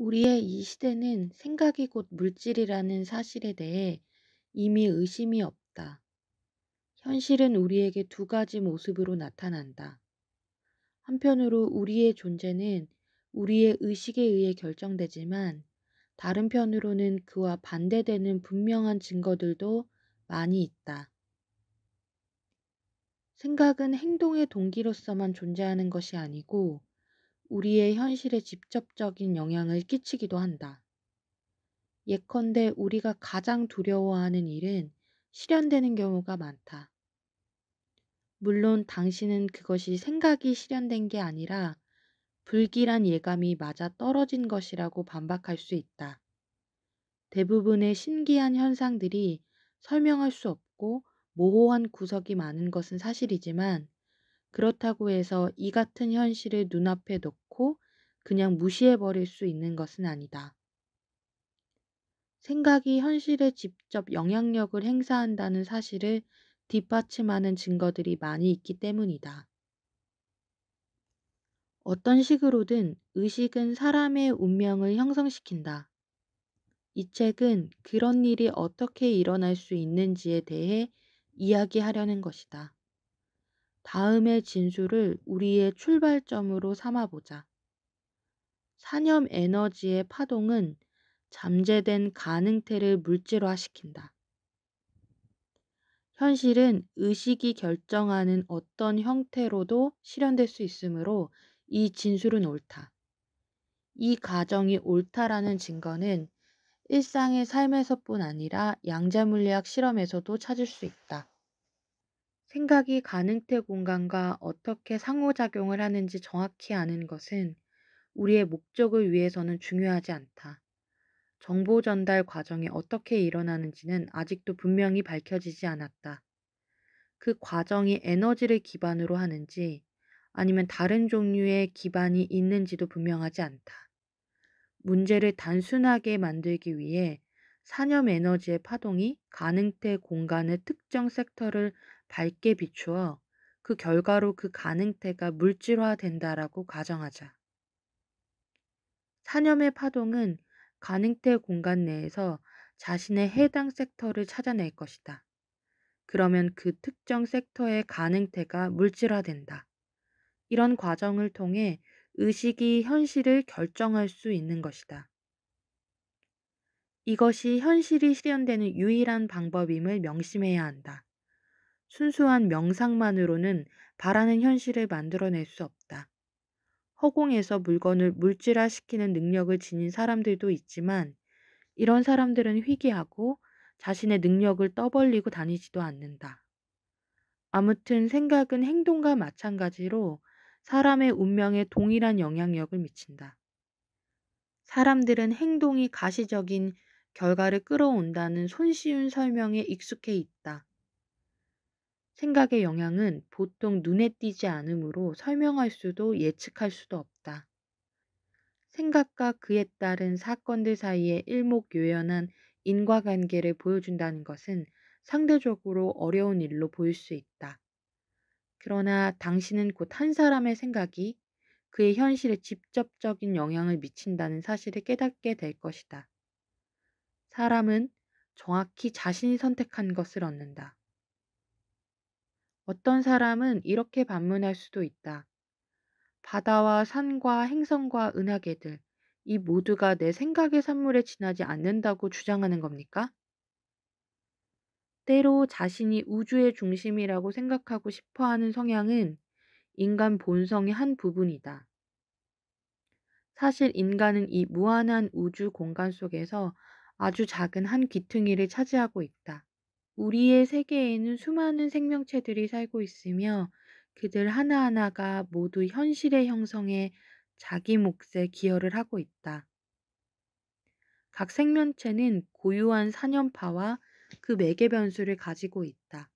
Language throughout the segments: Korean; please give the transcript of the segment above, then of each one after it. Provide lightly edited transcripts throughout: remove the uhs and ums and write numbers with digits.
우리의 이 시대는 생각이 곧 물질이라는 사실에 대해 이미 의심이 없다. 현실은 우리에게 두 가지 모습으로 나타난다. 한편으로 우리의 존재는 우리의 의식에 의해 결정되지만 다른 편으로는 그와 반대되는 분명한 증거들도 많이 있다. 생각은 행동의 동기로서만 존재하는 것이 아니고 우리의 현실에 직접적인 영향을 끼치기도 한다. 예컨대 우리가 가장 두려워하는 일은 실현되는 경우가 많다. 물론 당신은 그것이 생각이 실현된 게 아니라 불길한 예감이 맞아 떨어진 것이라고 반박할 수 있다. 대부분의 신기한 현상들이 설명할 수 없고 모호한 구석이 많은 것은 사실이지만 그렇다고 해서 이 같은 현실을 눈앞에 놓고 그냥 무시해버릴 수 있는 것은 아니다. 생각이 현실에 직접 영향력을 행사한다는 사실을 뒷받침하는 증거들이 많이 있기 때문이다. 어떤 식으로든 의식은 사람의 운명을 형성시킨다. 이 책은 그런 일이 어떻게 일어날 수 있는지에 대해 이야기하려는 것이다. 다음의 진술을 우리의 출발점으로 삼아보자. 산염 에너지의 파동은 잠재된 가능태를 물질화시킨다. 현실은 의식이 결정하는 어떤 형태로도 실현될 수 있으므로 이 진술은 옳다. 이 가정이 옳다라는 증거는 일상의 삶에서뿐 아니라 양자물리학 실험에서도 찾을 수 있다. 생각이 가능태 공간과 어떻게 상호작용을 하는지 정확히 아는 것은 우리의 목적을 위해서는 중요하지 않다. 정보 전달 과정이 어떻게 일어나는지는 아직도 분명히 밝혀지지 않았다. 그 과정이 에너지를 기반으로 하는지 아니면 다른 종류의 기반이 있는지도 분명하지 않다. 문제를 단순하게 만들기 위해 산염 에너지의 파동이 가능태 공간의 특정 섹터를 밝게 비추어 그 결과로 그 가능태가 물질화된다라고 가정하자. 산염의 파동은 가능태 공간 내에서 자신의 해당 섹터를 찾아낼 것이다. 그러면 그 특정 섹터의 가능태가 물질화된다. 이런 과정을 통해 의식이 현실을 결정할 수 있는 것이다. 이것이 현실이 실현되는 유일한 방법임을 명심해야 한다. 순수한 명상만으로는 바라는 현실을 만들어낼 수 없다. 허공에서 물건을 물질화시키는 능력을 지닌 사람들도 있지만 이런 사람들은 희귀하고 자신의 능력을 떠벌리고 다니지도 않는다. 아무튼 생각은 행동과 마찬가지로 사람의 운명에 동일한 영향력을 미친다. 사람들은 행동이 가시적인 결과를 끌어온다는 손쉬운 설명에 익숙해 있다. 생각의 영향은 보통 눈에 띄지 않으므로 설명할 수도 예측할 수도 없다. 생각과 그에 따른 사건들 사이에 일목요연한 인과관계를 보여준다는 것은 상대적으로 어려운 일로 보일 수 있다. 그러나 당신은 곧 한 사람의 생각이 그의 현실에 직접적인 영향을 미친다는 사실을 깨닫게 될 것이다. 사람은 정확히 자신이 선택한 것을 얻는다. 어떤 사람은 이렇게 반문할 수도 있다. 바다와 산과 행성과 은하계들, 이 모두가 내 생각의 산물에 지나지 않는다고 주장하는 겁니까? 때로 자신이 우주의 중심이라고 생각하고 싶어 하는 성향은 인간 본성의 한 부분이다. 사실 인간은 이 무한한 우주 공간 속에서 아주 작은 한 귀퉁이를 차지하고 있다. 우리의 세계에는 수많은 생명체들이 살고 있으며 그들 하나하나가 모두 현실의 형성에 자기 몫의 기여를 하고 있다. 각 생명체는 고유한 산염파와 그 매개 변수를 가지고 있다.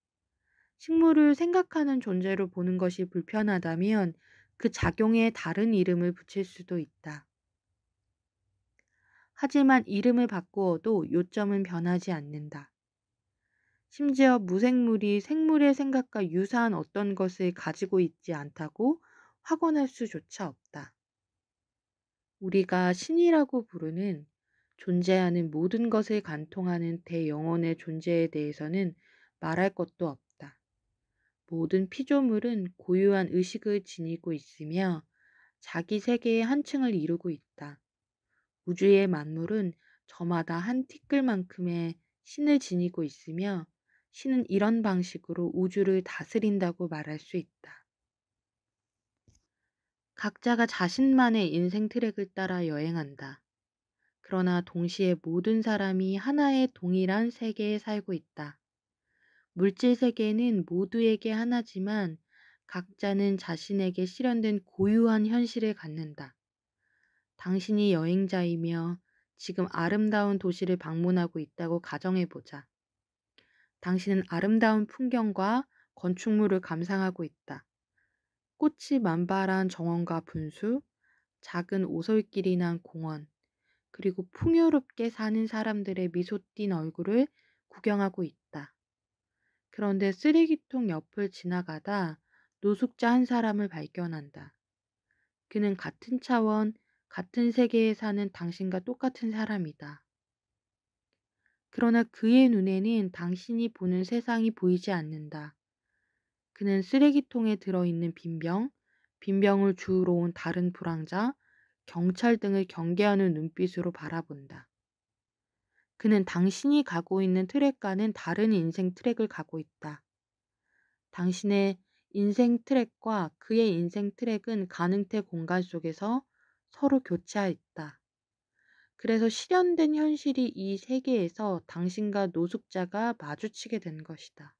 식물을 생각하는 존재로 보는 것이 불편하다면 그 작용에 다른 이름을 붙일 수도 있다. 하지만 이름을 바꾸어도 요점은 변하지 않는다. 심지어 무생물이 생물의 생각과 유사한 어떤 것을 가지고 있지 않다고 확언할 수조차 없다. 우리가 신이라고 부르는 존재하는 모든 것을 관통하는 대영혼의 존재에 대해서는 말할 것도 없다. 모든 피조물은 고유한 의식을 지니고 있으며 자기 세계의 한 층을 이루고 있다. 우주의 만물은 저마다 한 티끌만큼의 신을 지니고 있으며 신은 이런 방식으로 우주를 다스린다고 말할 수 있다. 각자가 자신만의 인생 트랙을 따라 여행한다. 그러나 동시에 모든 사람이 하나의 동일한 세계에 살고 있다. 물질 세계는 모두에게 하나지만 각자는 자신에게 실현된 고유한 현실을 갖는다. 당신이 여행자이며 지금 아름다운 도시를 방문하고 있다고 가정해보자. 당신은 아름다운 풍경과 건축물을 감상하고 있다. 꽃이 만발한 정원과 분수, 작은 오솔길이 난 공원, 그리고 풍요롭게 사는 사람들의 미소 띤 얼굴을 구경하고 있다. 그런데 쓰레기통 옆을 지나가다 노숙자 한 사람을 발견한다. 그는 같은 차원, 같은 세계에 사는 당신과 똑같은 사람이다. 그러나 그의 눈에는 당신이 보는 세상이 보이지 않는다. 그는 쓰레기통에 들어있는 빈병을 주우러 온 다른 불황자, 경찰 등을 경계하는 눈빛으로 바라본다. 그는 당신이 가고 있는 트랙과는 다른 인생 트랙을 가고 있다. 당신의 인생 트랙과 그의 인생 트랙은 가능태 공간 속에서 서로 교차해 있다. 그래서 실현된 현실이 이 세계에서 당신과 노숙자가 마주치게 된 것이다.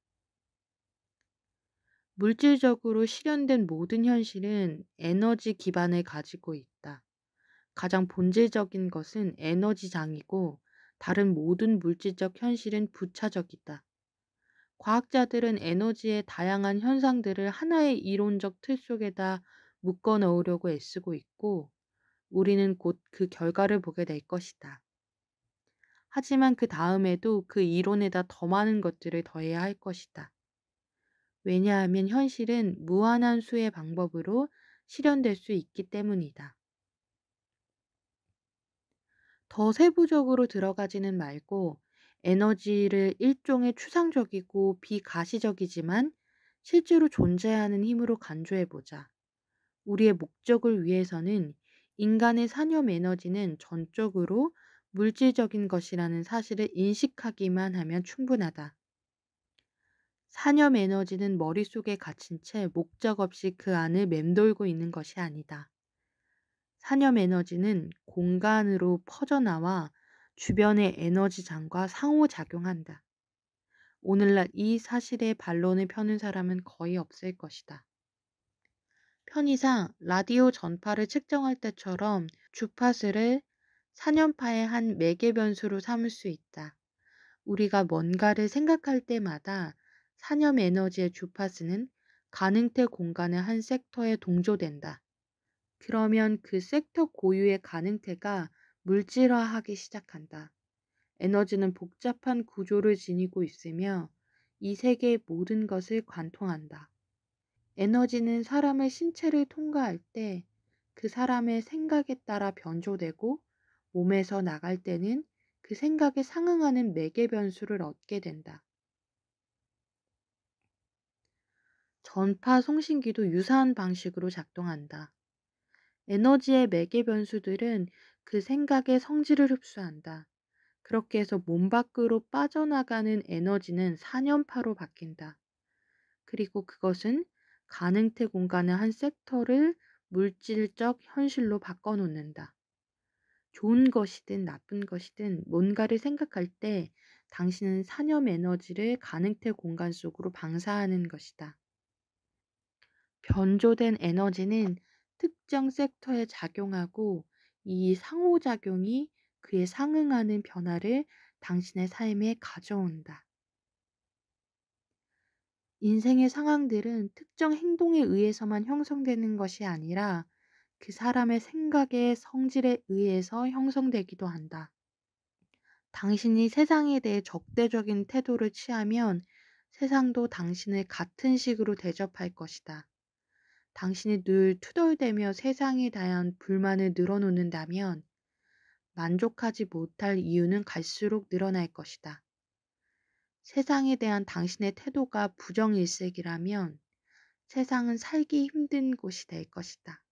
물질적으로 실현된 모든 현실은 에너지 기반을 가지고 있다. 가장 본질적인 것은 에너지장이고 다른 모든 물질적 현실은 부차적이다. 과학자들은 에너지의 다양한 현상들을 하나의 이론적 틀 속에다 묶어 넣으려고 애쓰고 있고 우리는 곧 그 결과를 보게 될 것이다. 하지만 그 다음에도 그 이론에다 더 많은 것들을 더해야 할 것이다. 왜냐하면 현실은 무한한 수의 방법으로 실현될 수 있기 때문이다. 더 세부적으로 들어가지는 말고 에너지를 일종의 추상적이고 비가시적이지만 실제로 존재하는 힘으로 간주해 보자. 우리의 목적을 위해서는 인간의 산염 에너지는 전적으로 물질적인 것이라는 사실을 인식하기만 하면 충분하다. 산염 에너지는 머릿속에 갇힌 채 목적 없이 그 안을 맴돌고 있는 것이 아니다. 산염 에너지는 공간으로 퍼져나와 주변의 에너지장과 상호작용한다. 오늘날 이 사실에 반론을 펴는 사람은 거의 없을 것이다. 편의상 라디오 전파를 측정할 때처럼 주파수를 산염파의 한 매개 변수로 삼을 수 있다. 우리가 뭔가를 생각할 때마다 산염 에너지의 주파수는 가능태 공간의 한 섹터에 동조된다. 그러면 그 섹터 고유의 가능태가 물질화하기 시작한다. 에너지는 복잡한 구조를 지니고 있으며 이 세계의 모든 것을 관통한다. 에너지는 사람의 신체를 통과할 때 그 사람의 생각에 따라 변조되고 몸에서 나갈 때는 그 생각에 상응하는 매개 변수를 얻게 된다. 전파 송신기도 유사한 방식으로 작동한다. 에너지의 매개 변수들은 그 생각의 성질을 흡수한다. 그렇게 해서 몸 밖으로 빠져나가는 에너지는 산염파로 바뀐다. 그리고 그것은 가능태 공간의 한 섹터를 물질적 현실로 바꿔놓는다. 좋은 것이든 나쁜 것이든 뭔가를 생각할 때 당신은 산염 에너지를 가능태 공간 속으로 방사하는 것이다. 변조된 에너지는 특정 섹터에 작용하고 이 상호작용이 그에 상응하는 변화를 당신의 삶에 가져온다. 인생의 상황들은 특정 행동에 의해서만 형성되는 것이 아니라 그 사람의 생각의 성질에 의해서 형성되기도 한다. 당신이 세상에 대해 적대적인 태도를 취하면 세상도 당신을 같은 식으로 대접할 것이다. 당신이 늘 투덜대며 세상에 대한 불만을 늘어놓는다면 만족하지 못할 이유는 갈수록 늘어날 것이다. 세상에 대한 당신의 태도가 부정일색이라면 세상은 살기 힘든 곳이 될 것이다.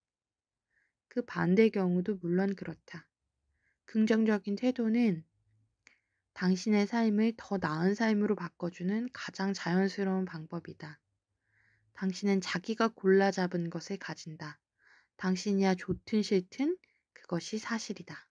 그 반대 경우도 물론 그렇다. 긍정적인 태도는 당신의 삶을 더 나은 삶으로 바꿔주는 가장 자연스러운 방법이다. 당신은 자기가 골라 잡은 것을 가진다. 당신이야 좋든 싫든 그것이 사실이다.